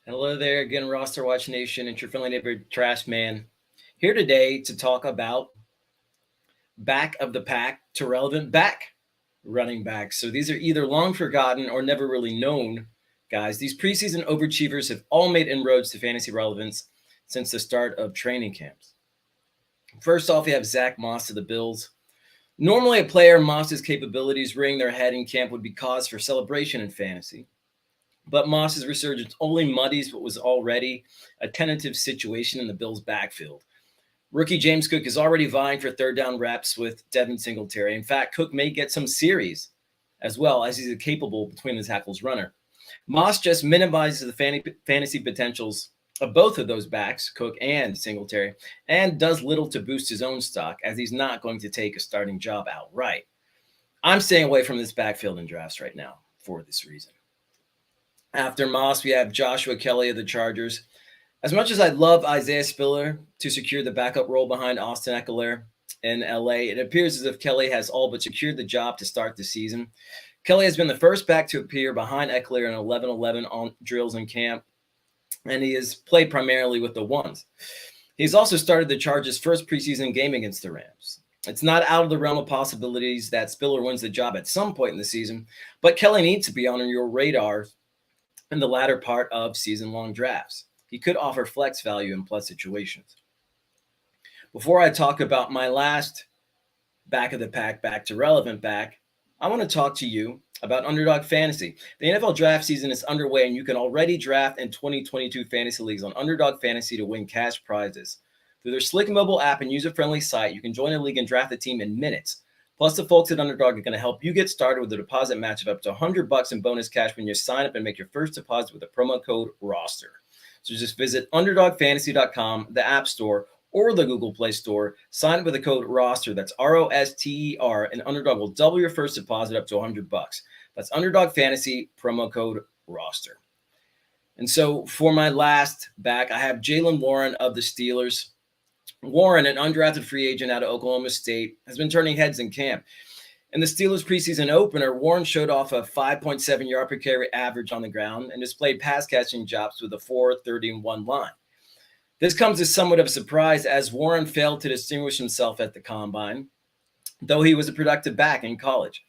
Hello there again, RosterWatch Nation. It's your friendly neighbor, Trashman, here today to talk about back of the pack to relevant back running backs. So these are either long forgotten or never really known guys. These preseason overachievers have all made inroads to fantasy relevance since the start of training camps. First off, we have Zach Moss of the Bills. Normally, a player Moss's capabilities rearing their head in camp would be cause for celebration in fantasy. But Moss's resurgence only muddies what was already a tentative situation in the Bills' backfield. Rookie James Cook is already vying for third down reps with Devin Singletary. In fact, Cook may get some series as well, as he's a capable between the tackles runner. Moss just minimizes the fantasy potentials of both of those backs, Cook and Singletary, and does little to boost his own stock, as he's not going to take a starting job outright. I'm staying away from this backfield in drafts right now for this reason. After Moss, we have Joshua Kelly of the Chargers. As much as I'd love Isaiah Spiller to secure the backup role behind Austin Eckler in LA, it appears as if Kelly has all but secured the job to start the season. Kelly has been the first back to appear behind Eckler in 11-11 on drills in camp, and he has played primarily with the ones. He's also started the Chargers' first preseason game against the Rams. It's not out of the realm of possibilities that Spiller wins the job at some point in the season, but Kelly needs to be on your radar in the latter part of season-long drafts. He could offer flex value in plus situations. Before I talk about my last back of the pack, back to relevant back, I want to talk to you about Underdog Fantasy. The NFL draft season is underway, and you can already draft in 2022 fantasy leagues on Underdog Fantasy to win cash prizes. Through their slick mobile app and user-friendly site, you can join a league and draft a team in minutes. Plus, the folks at Underdog are going to help you get started with a deposit match of up to $100 in bonus cash when you sign up and make your first deposit with the promo code ROSTER. So just visit UnderdogFantasy.com, the App Store, or the Google Play Store. Sign up with the code ROSTER, that's ROSTER, and Underdog will double your first deposit up to $100. That's Underdog Fantasy, promo code ROSTER. And so for my last back, I have Jaylen Warren of the Steelers. Warren, an undrafted free agent out of Oklahoma State, has been turning heads in camp. In the Steelers preseason opener, Warren showed off a 5.7 yard per carry average on the ground and displayed pass catching chops with a 4.30-1 line. This comes as somewhat of a surprise, as Warren failed to distinguish himself at the combine, though he was a productive back in college.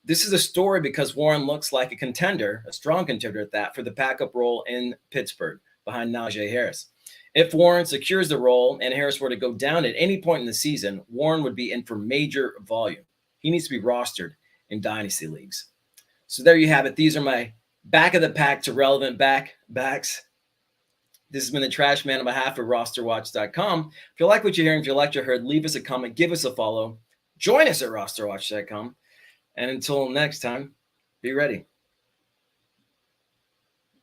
This is a story because Warren looks like a contender, a strong contender at that, for the backup role in Pittsburgh behind Najee Harris. If Warren secures the role and Harris were to go down at any point in the season, Warren would be in for major volume. He needs to be rostered in dynasty leagues. So there you have it. These are my back of the pack to relevant backs. This has been the Trash Man on behalf of RosterWatch.com. If you like what you're hearing, if you like what you heard, leave us a comment, give us a follow. Join us at RosterWatch.com. And until next time, be ready.